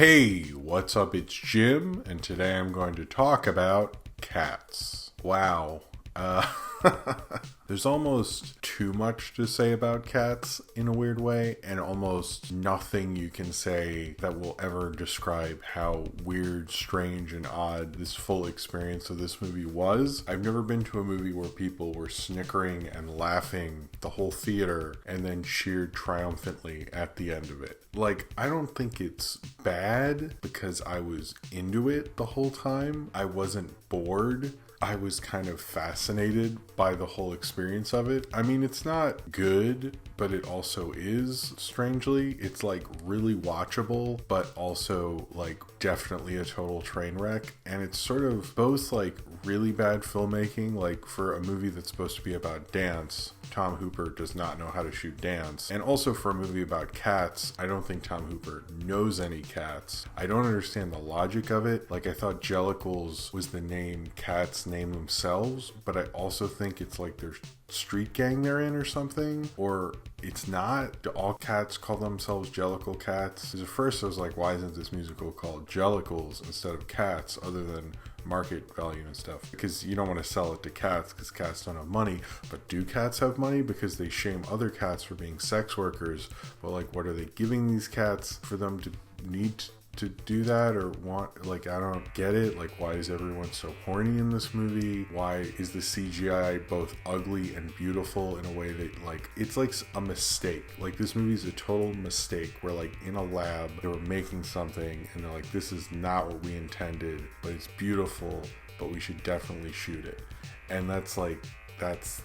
Hey, what's up? It's Jim, and today I'm going to talk about cats. Wow. There's almost too much to say about cats in a weird way, and almost nothing you can say that will ever describe how weird, strange, and odd this full experience of this movie was. I've never been to a movie where people were snickering and laughing the whole theater and then cheered triumphantly at the end of it. Like, I don't think it's bad because I was into it the whole time. I wasn't bored. I was kind of fascinated by the whole experience of it. I mean, it's not good, but it also is, strangely. It's like really watchable, but also like definitely a total train wreck. And it's sort of both like really bad filmmaking, like for a movie that's supposed to be about dance, Tom Hooper does not know how to shoot dance. And also for a movie about cats, I don't think Tom Hooper knows any cats. I don't understand the logic of it. Like, I thought Jellicles was the name cats name themselves, but I also think it's like their street gang they're in or something, or it's not. Do all cats call themselves Jellicle cats? Because at first I was like, why isn't this musical called Jellicles instead of cats, other than market value and stuff? Because you don't want to sell it to cats because cats don't have money. But do cats have money? Because they shame other cats for being sex workers. But like, what are they giving these cats for them to need to do that or want? Like, I don't get it. Like, why is everyone so horny in this movie? Why is the CGI both ugly and beautiful in a way that, like, it's like a mistake? Like, this movie is a total mistake where, like, in a lab they were making something and they're like, this is not what we intended, but it's beautiful, but we should definitely shoot it. And that's like, that's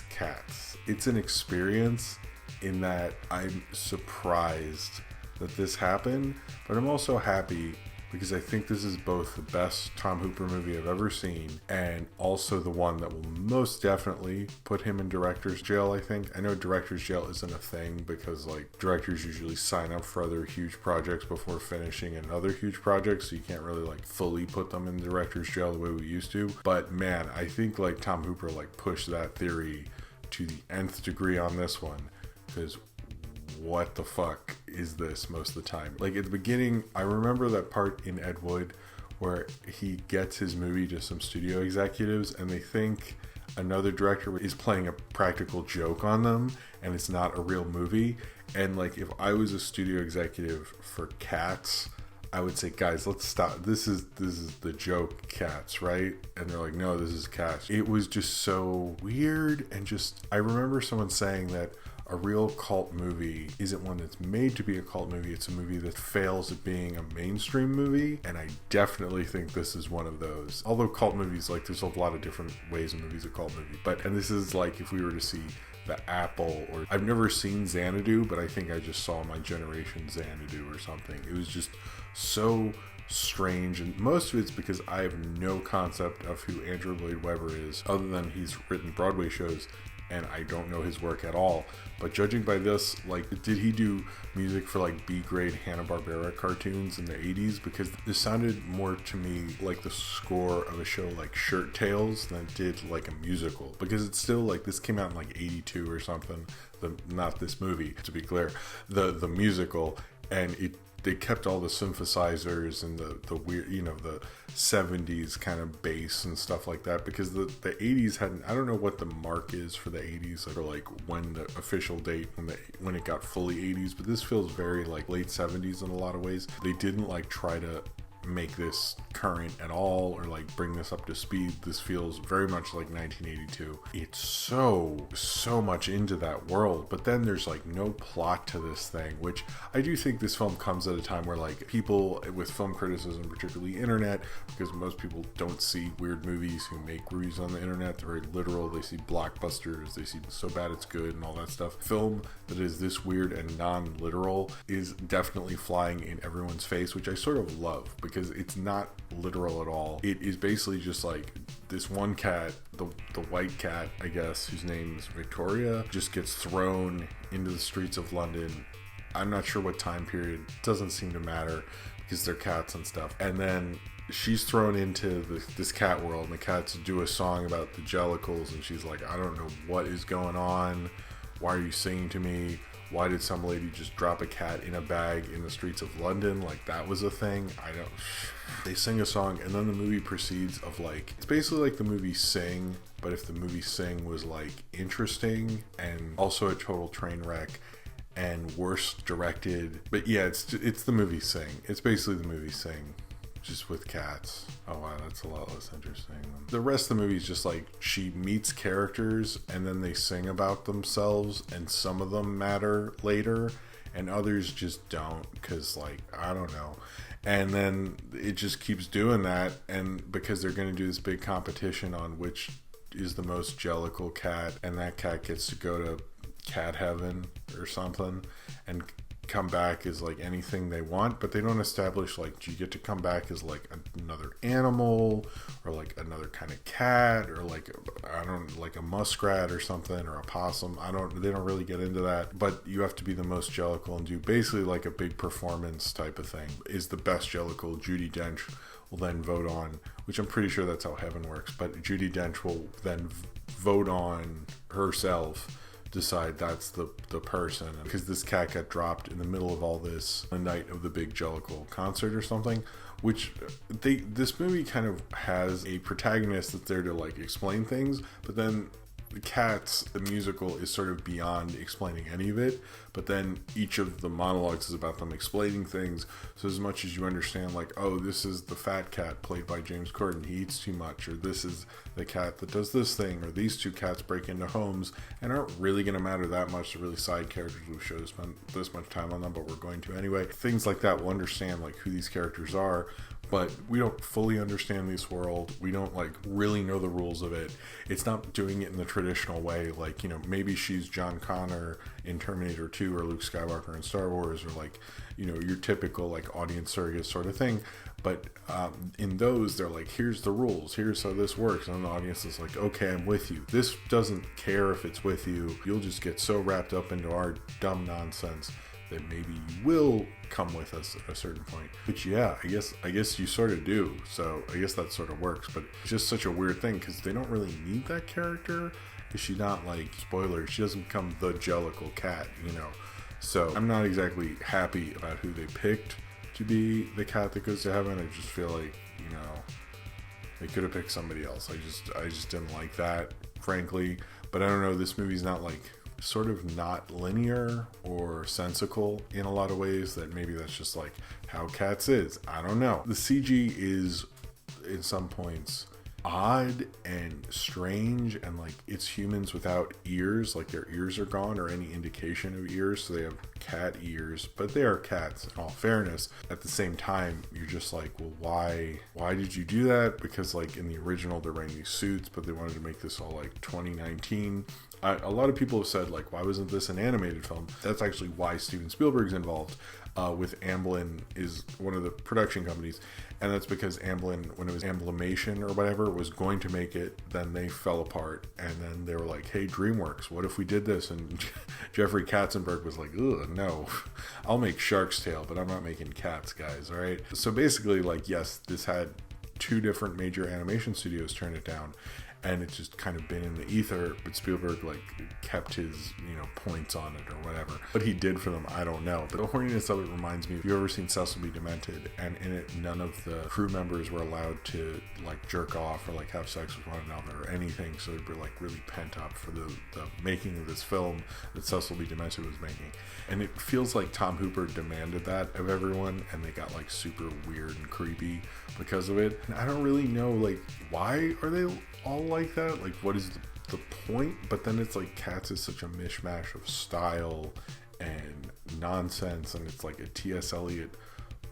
Cats. It's an experience in that I'm surprised that this happened, but I'm also happy because I think this is both the best Tom Hooper movie I've ever seen and also the one that will most definitely put him in director's jail. I think I know director's jail isn't a thing because like directors usually sign up for other huge projects before finishing another huge project, so you can't really like fully put them in director's jail the way we used to. But man, I think like Tom Hooper like pushed that theory to the nth degree on this one, because what the fuck is this most of the time? Like at the beginning, I remember that part in Ed Wood where he gets his movie to some studio executives and they think another director is playing a practical joke on them and it's not a real movie. And like, if I was a studio executive for Cats, I would say, guys, let's stop. This is the joke, Cats, right? And they're like, no, this is Cats. It was just so weird. And just, I remember someone saying that a real cult movie isn't one that's made to be a cult movie. It's a movie that fails at being a mainstream movie. And I definitely think this is one of those. Although cult movies, like, there's a lot of different ways a movie's a cult movie. And this is like if we were to see The Apple, or I've never seen Xanadu, but I think I just saw My Generation Xanadu or something. It was just so strange, and most of it's because I have no concept of who Andrew Lloyd Webber is, other than he's written Broadway shows, and I don't know his work at all. But judging by this, like, did he do music for like B-grade Hanna-Barbera cartoons in the 80s? Because this sounded more to me like the score of a show like Shirt Tales than it did like a musical. Because it's still like, this came out in like 82 or something, not this movie, to be clear, the musical, and they kept all the synthesizers and the weird, you know, the 70s kind of bass and stuff like that, because the 80s hadn't, I don't know what the mark is for the 80s, or like when the official date when it got fully 80s, but this feels very like late 70s in a lot of ways. They didn't like try to make this current at all or like bring this up to speed. This feels very much like 1982. It's so much into that world, but then there's like no plot to this thing, which I do think this film comes at a time where like people with film criticism, particularly internet, because most people don't see weird movies who make reviews on the internet. They're very literal. They see blockbusters, they see so bad it's good and all that stuff. Film that is this weird and non-literal is definitely flying in everyone's face, which I sort of love, because it's not literal at all. It is basically just like this one cat, the white cat, I guess, whose name is Victoria, just gets thrown into the streets of London. I'm not sure what time period. It doesn't seem to matter because they're cats and stuff. And then she's thrown into this cat world, and the cats do a song about the Jellicles, and she's like, I don't know what is going on. Why are you singing to me? Why did some lady just drop a cat in a bag in the streets of London? Like, that was a thing. I don't... They sing a song, and then the movie proceeds of, like... It's basically like the movie Sing, but if the movie Sing was, like, interesting and also a total train wreck and worse directed. But yeah, it's the movie Sing. It's basically the movie Sing, just with cats. Oh wow, that's a lot less interesting. The rest of the movie is just like she meets characters and then they sing about themselves, and some of them matter later and others just don't, because, like, I don't know. And then it just keeps doing that, and because they're going to do this big competition on which is the most Jellicle cat, and that cat gets to go to cat heaven or something and come back as like anything they want, but they don't establish, like, do you get to come back as like another animal or like another kind of cat or like, I don't, like a muskrat or something or a possum. They don't really get into that, but you have to be the most Jellicle and do basically like a big performance type of thing. Is the best Jellicle, Judi Dench will then vote on, which I'm pretty sure that's how heaven works, but Judi Dench will then vote on herself, decide that's the person, because this cat got dropped in the middle of all this the night of the big Jellicle concert or something, which this movie kind of has a protagonist that's there to like explain things, but then the Cats, the musical, is sort of beyond explaining any of it, but then each of the monologues is about them explaining things. So as much as you understand, like, oh, this is the fat cat played by James Corden, he eats too much, or this is the cat that does this thing, or these two cats break into homes and aren't really going to matter that much. They're really side characters. We should have spent this much time on them, but we're going to anyway. Things like that, we'll understand like who these characters are, but we don't fully understand this world. We don't like really know the rules of it. It's not doing it in the traditional way, like, you know, maybe she's John Connor in Terminator 2 or Luke Skywalker in Star Wars, or like, you know, your typical like audience surrogate sort of thing. But in those, they're like, here's the rules, here's how this works, and the audience is like, okay, I'm with you. This doesn't care if it's with you. You'll just get so wrapped up into our dumb nonsense that maybe you will come with us at a certain point. Which, yeah, I guess you sort of do. So I guess that sort of works. But it's just such a weird thing because they don't really need that character. Is she not, like, spoiler, she doesn't become the Jellicle cat, you know? So I'm not exactly happy about who they picked to be the cat that goes to heaven. I just feel like, you know, they could have picked somebody else. I just didn't like that, frankly. But I don't know, this movie's not like sort of not linear or sensical in a lot of ways, that maybe that's just like how Cats is. I don't know. The CG is in some points odd and strange, and like it's humans without ears, like their ears are gone or any indication of ears, so they have cat ears, but they are cats in all fairness. At the same time, you're just like, well, why did you do that? Because like in the original they're wearing these suits, but they wanted to make this all like 2019. A lot of people have said, like, why wasn't this an animated film? That's actually why Steven Spielberg's involved with Amblin, is one of the production companies. And that's because Amblin, when it was Amblimation or whatever, was going to make it, then they fell apart. And then they were like, hey, DreamWorks, what if we did this? And Jeffrey Katzenberg was like, ugh, no, I'll make Shark's Tale, but I'm not making cats, guys, all right? So basically, like, yes, this had 2 different major animation studios turn it down, and it's just kind of been in the ether, but Spielberg like kept his, you know, points on it or whatever. What he did for them, I don't know. But the horniness of it reminds me, if you've ever seen Cecil B. Demented, and in it none of the crew members were allowed to like jerk off or like have sex with one another or anything, so they were like really pent up for the making of this film that Cecil B. Demented was making. And it feels like Tom Hooper demanded that of everyone, and they got like super weird and creepy because of it. And I don't really know, like, why are they all like that? Like, what is the point? But then it's like Cats is such a mishmash of style and nonsense, and it's like a T.S. Eliot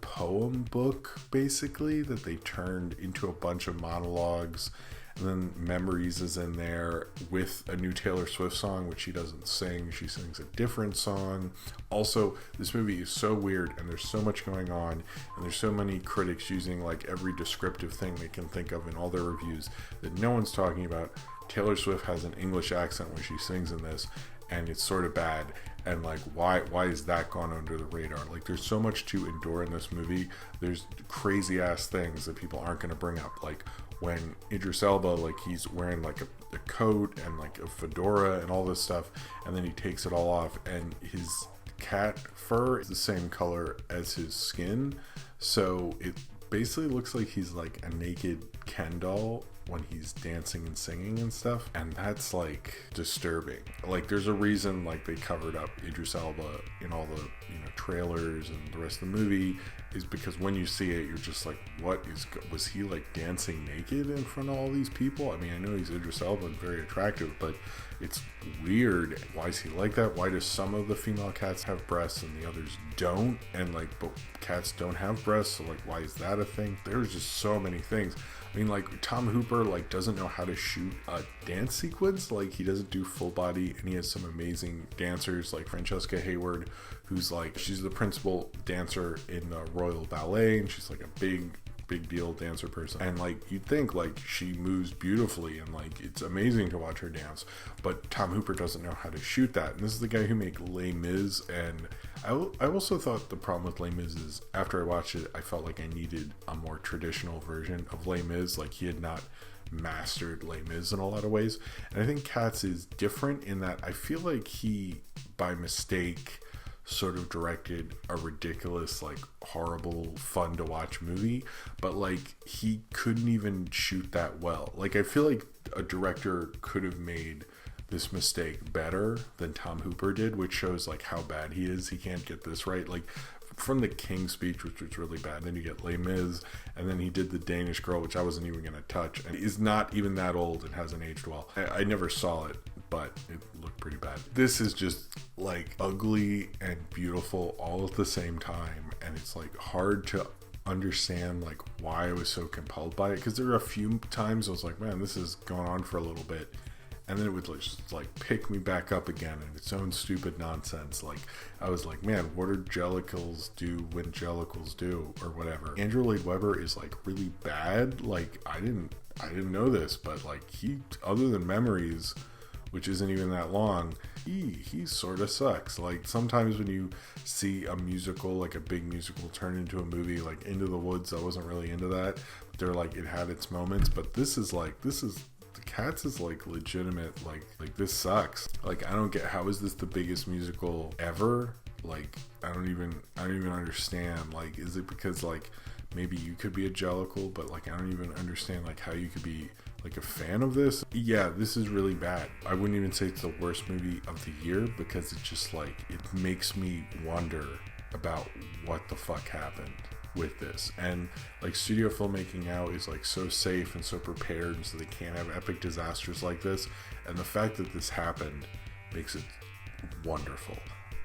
poem book basically that they turned into a bunch of monologues. And then Memories is in there with a new Taylor Swift song, which she doesn't sing. She sings a different song. Also, this movie is so weird, and there's so much going on, and there's so many critics using like every descriptive thing they can think of in all their reviews that no one's talking about. Taylor Swift has an English accent when she sings in this, and it's sort of bad. And like, why is that gone under the radar? Like, there's so much to endure in this movie. There's crazy ass things that people aren't going to bring up, like when Idris Elba, like, he's wearing like a coat and like a fedora and all this stuff, and then he takes it all off, and his cat fur is the same color as his skin, so it basically looks like he's like a naked Ken doll when he's dancing and singing and stuff, and that's like disturbing. Like, there's a reason like they covered up Idris Elba in all the trailers and the rest of the movie, is because when you see it, you're just like, was he like dancing naked in front of all these people? I mean, I know he's Idris Elba and very attractive, but it's weird. Why is he like that? Why do some of the female cats have breasts and the others don't? And like, but cats don't have breasts, so like, why is that a thing? There's just so many things. I mean, like, Tom Hooper like doesn't know how to shoot a dance sequence. Like, he doesn't do full body, and he has some amazing dancers like Francesca Hayward, who's like, she's the principal dancer in the Royal Ballet, and she's like a big deal dancer person, and like, you'd think like she moves beautifully and like it's amazing to watch her dance, but Tom Hooper doesn't know how to shoot that. And this is the guy who made Les Mis, and I also thought the problem with Les Mis is, after I watched it, I felt like I needed a more traditional version of Les Mis. Like, he had not mastered Les Mis in a lot of ways, and I think Cats is different in that I feel like he, by mistake, sort of directed a ridiculous, like, horrible, fun to watch movie, but like, he couldn't even shoot that well. Like, I feel like a director could have made this mistake better than Tom Hooper did, which shows like how bad he is. He can't get this right. Like, from the King speech, which was really bad, then you get Les Mis, and then he did The Danish Girl, which I wasn't even going to touch, and is not even that old and hasn't aged well. I never saw it, but it looked pretty bad. This is just like ugly and beautiful all at the same time, and it's like hard to understand like why I was so compelled by it, because there were a few times I was like, man, this is going on for a little bit, and then it would just like pick me back up again in its own stupid nonsense. Like, I was like, man, what do Jellicles do when Jellicles do, or whatever. Andrew Lloyd Webber is like really bad. Like, I didn't know this, but like, he, other than Memories, which isn't even that long, he sort of sucks. Like, sometimes when you see a musical, like a big musical, turn into a movie, like Into the Woods, I wasn't really into that. They're like, it had its moments, but this is Cats is like legitimate, like this sucks. Like, I don't get, how is this the biggest musical ever? Like, I don't even understand. Like, is it because like maybe you could be a Jellicle, but like, I don't even understand like how you could be like a fan of this. Yeah, this is really bad. I wouldn't even say it's the worst movie of the year, because it's just like, it makes me wonder about what the fuck happened with this. And like, studio filmmaking now is like so safe and so prepared, and so they can't have epic disasters like this, and the fact that this happened makes it wonderful.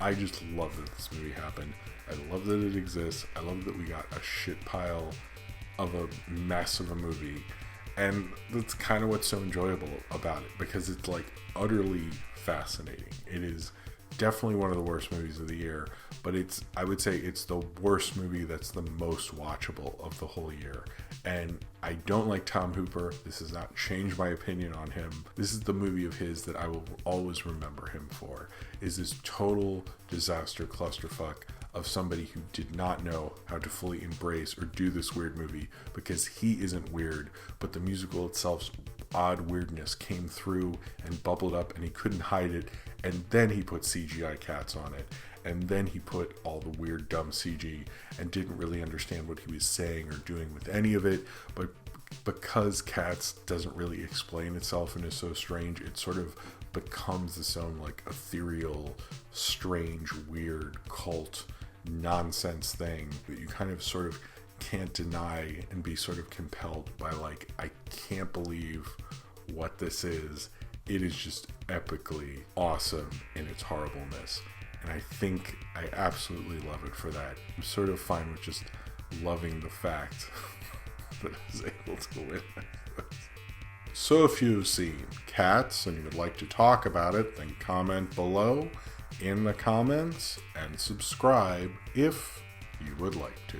I just love that this movie happened. I love that it exists. I love that we got a shit pile of a mess of a movie, and that's kind of what's so enjoyable about it, because it's like utterly fascinating. It is definitely one of the worst movies of the year, but I would say it's the worst movie that's the most watchable of the whole year. And I don't like Tom Hooper. This has not changed my opinion on him. This is the movie of his that I will always remember him for, is this total disaster clusterfuck of somebody who did not know how to fully embrace or do this weird movie, because he isn't weird, but the musical itself's odd weirdness came through and bubbled up, and he couldn't hide it. And then he put CGI cats on it, and then he put all the weird dumb CG, and didn't really understand what he was saying or doing with any of it. But because Cats doesn't really explain itself and is so strange, it sort of becomes this own like ethereal, strange, weird cult nonsense thing that you kind of sort of can't deny and be sort of compelled by. Like, I can't believe what this is. It is just epically awesome in its horribleness, and I think I absolutely love it for that. I'm sort of fine with just loving the fact that I was able to win. So if you've seen Cats and you would like to talk about it, then comment below in the comments, and subscribe if you would like to.